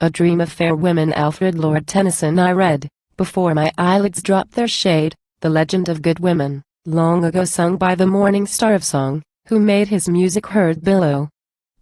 A Dream of Fair Women. Alfred, Lord Tennyson. I read, before my eyelids dropped their shade, the legend of good women, long ago sung by the morning star of song, who made his music heard below.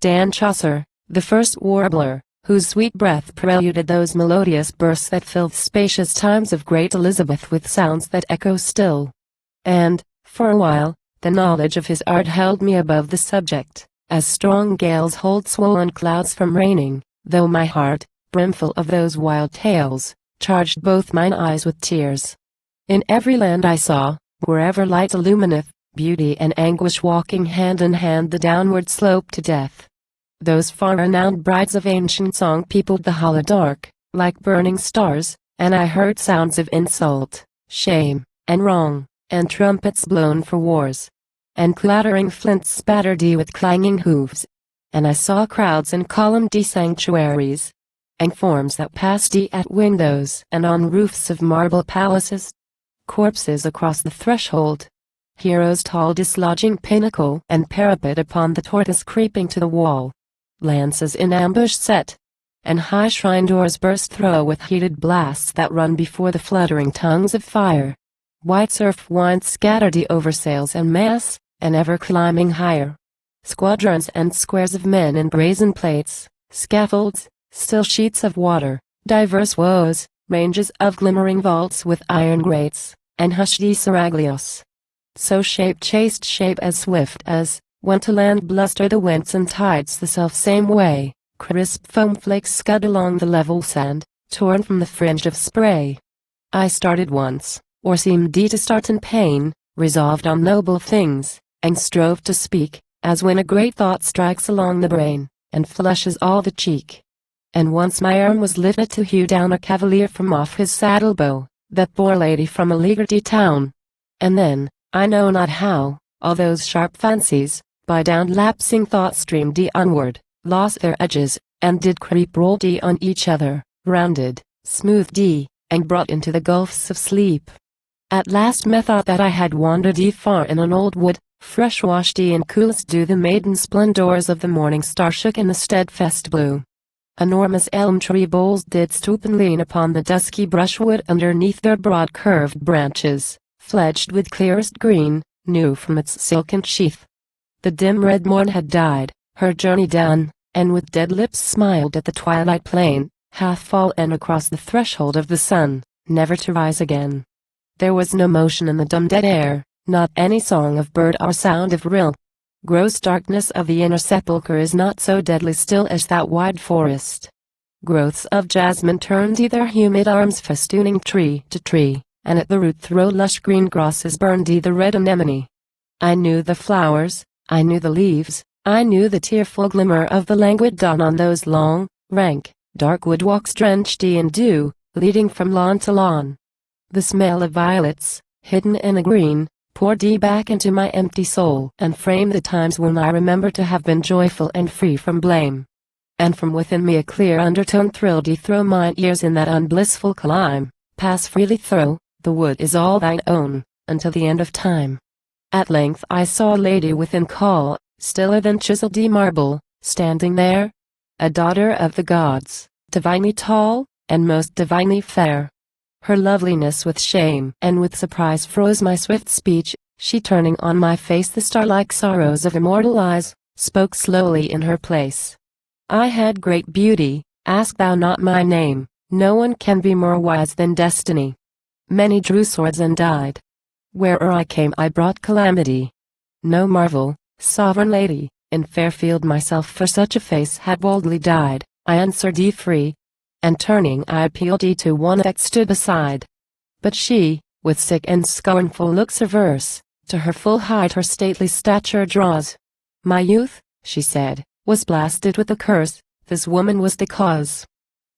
Dan Chaucer, the first warbler, whose sweet breath preluded those melodious bursts that filled spacious times of great Elizabeth with sounds that echo still. And, for a while, the knowledge of his art held me above the subject, as strong gales hold swollen clouds from raining, though my heart, brimful of those wild tales, charged both mine eyes with tears. In every land I saw, wherever light illumineth, beauty and anguish walking hand in hand the downward slope to death. Those far-renowned brides of ancient song peopled the hollow dark, like burning stars, and I heard sounds of insult, shame, and wrong, and trumpets blown for wars, and clattering flints spattered with clanging hooves, and I saw crowds in columned sanctuaries, and forms that passed at windows and on roofs of marble palaces, corpses across the threshold, heroes tall dislodging pinnacle and parapet upon the tortoise creeping to the wall, lances in ambush set, and high shrine doors burst through with heated blasts that run before the fluttering tongues of fire. White surf winds scattered over sails and masts, and ever climbing higher. Squadrons and squares of men in brazen plates, scaffolds, still sheets of water, diverse woes, ranges of glimmering vaults with iron grates, and hushed seraglios. So shape chased shape as swift as, when to land bluster the winds and tides the self-same way, crisp foam flakes scud along the level sand, torn from the fringe of spray. I started once, or seemed to start in pain, resolved on noble things, and strove to speak, as when a great thought strikes along the brain, and flushes all the cheek. And once my arm was lifted to hew down a cavalier from off his saddle bow, that bore a lady from a leaguered town. And then, I know not how, all those sharp fancies, by down lapsing thought streamed onward, lost their edges, and did creep roll on each other, rounded, smoothed and brought into the gulfs of sleep. At last methought that I had wandered far in an old wood, fresh washed in coolest dew. The maiden splendors of the morning star shook in the steadfast blue. Enormous elm tree boles did stoop and lean upon the dusky brushwood underneath their broad curved branches, fledged with clearest green, new from its silken sheath. The dim red morn had died, her journey done, and with dead lips smiled at the twilight plain, half fallen across the threshold of the sun, never to rise again. There was no motion in the dumb dead air, not any song of bird or sound of rill. Gross darkness of the inner sepulchre is not so deadly still as that wide forest. Growths of jasmine turned their humid arms festooning tree to tree, and at the root through lush green grasses burned the red anemone. I knew the flowers, I knew the leaves, I knew the tearful glimmer of the languid dawn on those long, rank, dark wood walks drenched in dew, leading from lawn to lawn. The smell of violets, hidden in a green, poured back into my empty soul and framed the times when I remember to have been joyful and free from blame. And from within me a clear undertone thrilled through mine ears in that unblissful clime, pass freely through, the wood is all thine own, until the end of time. At length I saw a lady within call, stiller than chiseled marble, standing there, a daughter of the gods, divinely tall, and most divinely fair. Her loveliness with shame and with surprise froze my swift speech. She, turning on my face the star-like sorrows of immortal eyes, spoke slowly in her place. I had great beauty, ask thou not my name, no one can be more wise than destiny. Many drew swords and died. Where'er I came I brought calamity. No marvel, sovereign lady, in Fairfield myself for such a face had boldly died. I answered free, and turning I appealed to one that stood beside. But she, with sick and scornful looks averse, to her full height her stately stature draws. My youth, she said, was blasted with a curse, this woman was the cause.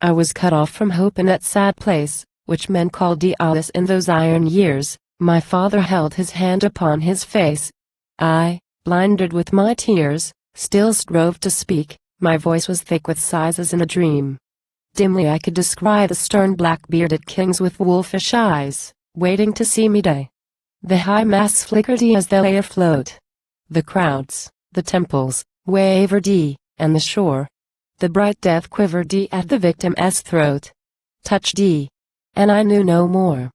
I was cut off from hope in that sad place, which men called Alice in those iron years. My father held his hand upon his face. I, blinded with my tears, still strove to speak, my voice was thick with sighs as in a dream. Dimly I could descry the stern black-bearded kings with wolfish eyes, waiting to see me die. The high masts flickered as they lay afloat. The crowds, the temples, wavered and the shore, The bright death quivered at the victim's throat. Touched, and I knew no more.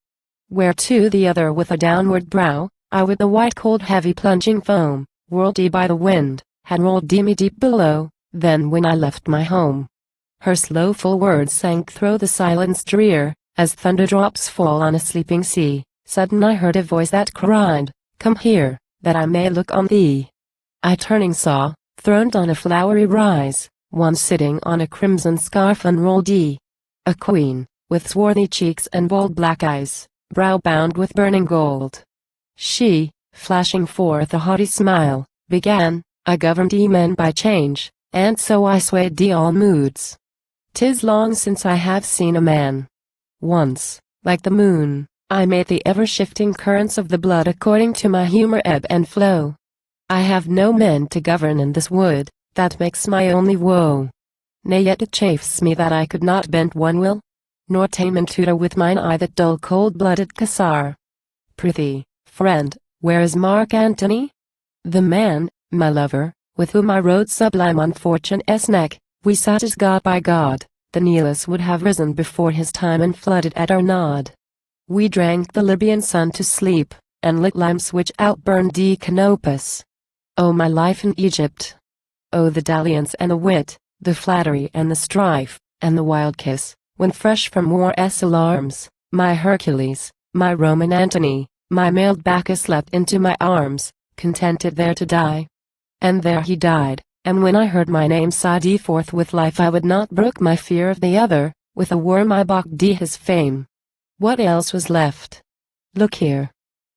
Where to the other with a downward brow, I with the white cold heavy plunging foam, whirled by the wind, had rolled me deep below, then when I left my home. Her slow full words sank through the silence drear, as thunderdrops fall on a sleeping sea. Sudden I heard a voice that cried, "Come here, that I may look on thee." I turning saw, throned on a flowery rise, one sitting on a crimson scarf unrolled, a queen, with swarthy cheeks and bold black eyes, brow bound with burning gold. She, flashing forth a haughty smile, began, "I governed men by change, and so I swayed all moods. 'Tis long since I have seen a man. Once, like the moon, I made the ever-shifting currents of the blood according to my humor ebb and flow. I have no men to govern in this wood, that makes my only woe. Nay, yet it chafes me that I could not bend one will, nor tame and tutor with mine eye that dull cold-blooded Cassar. Prithee, friend, where is Mark Antony? The man, my lover, with whom I rode sublime on Fortune's neck. We sat as God by God, the Nilus would have risen before his time and flooded at our nod. We drank the Libyan sun to sleep, and lit lamps which outburned Canopus. O my life in Egypt! O the dalliance and the wit, the flattery and the strife, and the wild kiss, when fresh from war's alarms, my Hercules, my Roman Antony, my mailed Bacchus leapt into my arms, contented there to die. And there he died, and when I heard my name sighed forth with life I would not brook my fear of the other, with a worm I balked his fame. What else was left? Look here.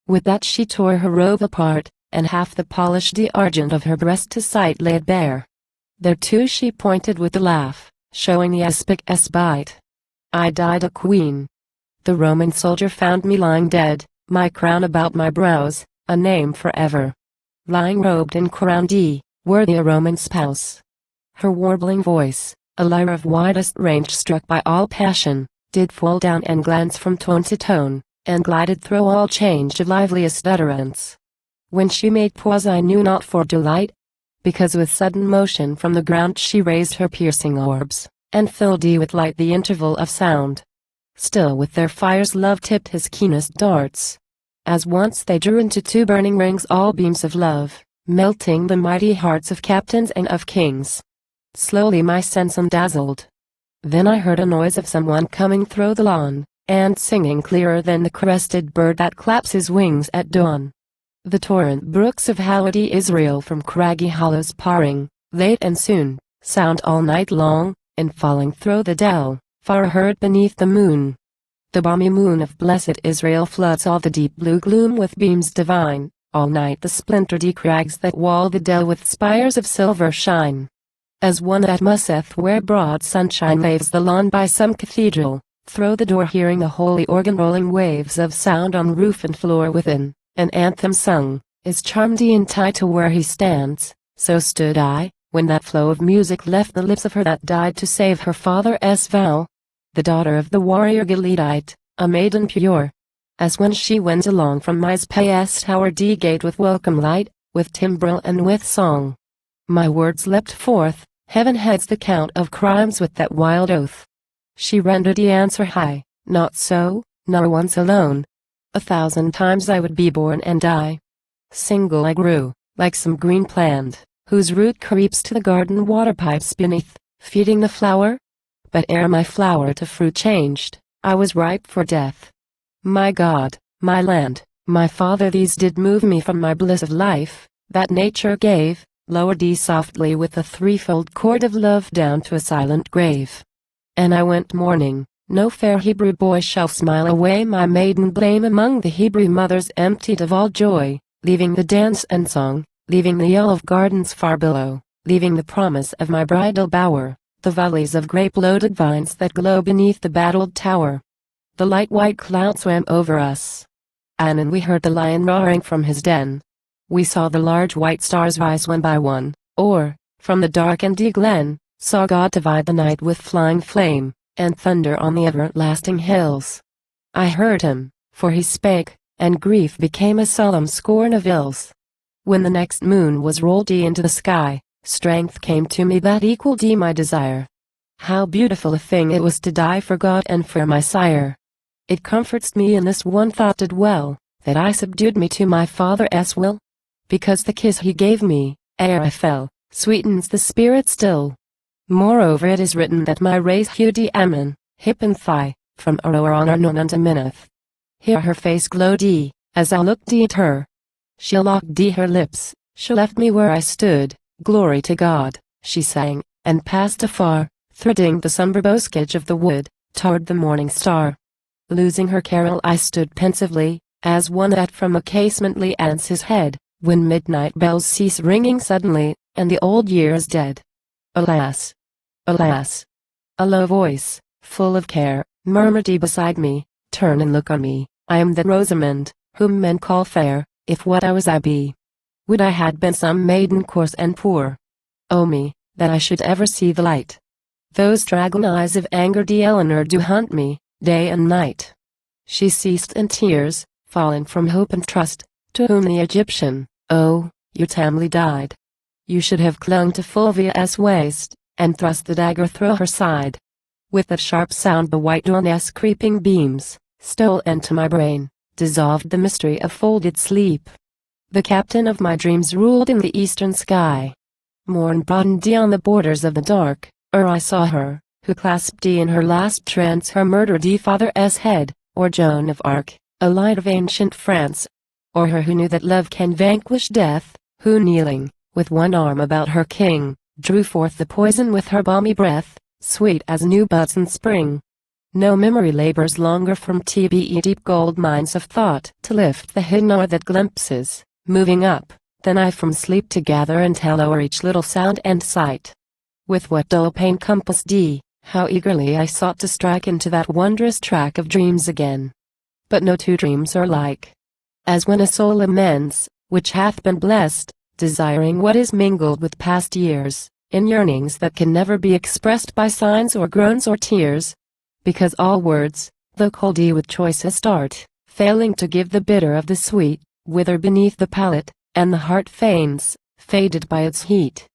With that she tore her robe apart, and half the polished argent of her breast to sight laid bare. Thereto she pointed with a laugh, showing the aspic's bite. I died a queen. The Roman soldier found me lying dead, my crown about my brows, a name forever. Lying robed and crowned, worthy a Roman spouse. Her warbling voice, a lyre of widest range struck by all passion, did fall down and glance from tone to tone, and glided through all change of liveliest utterance. When she made pause I knew not for delight, because with sudden motion from the ground she raised her piercing orbs, and filled with light the interval of sound. Still with their fires love tipped his keenest darts. As once they drew into two burning rings all beams of love, melting the mighty hearts of captains and of kings. Slowly my sense undazzled. Then I heard a noise of someone coming through the lawn, and singing clearer than the crested bird that claps his wings at dawn. The torrent brooks of hallowed Israel from craggy hollows pouring, late and soon, sound all night long, and falling through the dell, far heard beneath the moon. The balmy moon of blessed Israel floods all the deep blue gloom with beams divine, all night the splintered crags that wall the dell with spires of silver shine. As one that museth where broad sunshine laves the lawn by some cathedral, through the door hearing the holy organ rolling waves of sound on roof and floor within, an anthem sung, is charmed and tied to where he stands, so stood I, when that flow of music left the lips of her that died to save her father's vow, the daughter of the warrior Gileadite, a maiden pure. As when she went along from Mizpah's tower gate with welcome light, with timbrel and with song. My words leapt forth, heaven heads the count of crimes with that wild oath. She rendered the answer high, not so, nor once alone. 1,000 times I would be born and die. Single I grew, like some green plant, whose root creeps to the garden water pipes beneath, feeding the flower. But ere my flower to fruit changed, I was ripe for death. My God, my land, my Father, these did move me from my bliss of life, that nature gave, lowered softly with a threefold cord of love down to a silent grave. And I went mourning. No fair Hebrew boy shall smile away my maiden blame among the Hebrew mothers emptied of all joy, leaving the dance and song, leaving the olive gardens far below, leaving the promise of my bridal bower, the valleys of grape-loaded vines that glow beneath the battled tower. The light white cloud swam over us. And we heard the lion roaring from his den. We saw the large white stars rise one by one, or, from the darkened glen, saw God divide the night with flying flame, and thunder on the everlasting hills. I heard him, for he spake, and grief became a solemn scorn of ills. When the next moon was rolled into the sky, strength came to me that equaled my desire. How beautiful a thing it was to die for God and for my sire. It comforts me in this one thought did well, that I subdued me to my Father's will. Because the kiss he gave me, ere I fell, sweetens the spirit still. Moreover it is written that my race hewed Ammon, hip and thigh, from Aroer unto Minnith. Here her face glowed as I looked at her. She locked her lips, she left me where I stood, glory to God, she sang, and passed afar, threading the sombre boscage of the wood, toward the morning star. Losing her carol I stood pensively, as one that from a casement leans his head, when midnight bells cease ringing suddenly, and the old year is dead. Alas! Alas! A low voice, full of care, murmured beside me, turn and look on me, I am that Rosamond, whom men call fair, if what I was I be. Would I had been some maiden coarse and poor. Oh me, that I should ever see the light. Those dragon eyes of anger Eleanor do hunt me, day and night. She ceased in tears, fallen from hope and trust, to whom the Egyptian, oh, you tamely died. You should have clung to Fulvia's waist, and thrust the dagger through her side. With that sharp sound the white dawn's creeping beams, stole into my brain, dissolved the mystery of folded sleep. The captain of my dreams ruled in the eastern sky. Morn broadened on the borders of the dark, ere I saw her, who clasped in her last trance her murdered father's head, or Joan of Arc, a light of ancient France. Or her who knew that love can vanquish death, who kneeling, with one arm about her king, drew forth the poison with her balmy breath, sweet as new buds in spring. No memory labors longer from TBE deep gold mines of thought to lift the hidden ore that glimpses, moving up, than I from sleep to gather and tell o'er each little sound and sight. With what dull pain compassed how eagerly I sought to strike into that wondrous track of dreams again. But no two dreams are like. As when a soul laments, which hath been blessed, desiring what is mingled with past years, in yearnings that can never be expressed by signs or groans or tears. Because all words, though cold with choicest art, failing to give the bitter of the sweet, wither beneath the palate, and the heart faints, faded by its heat.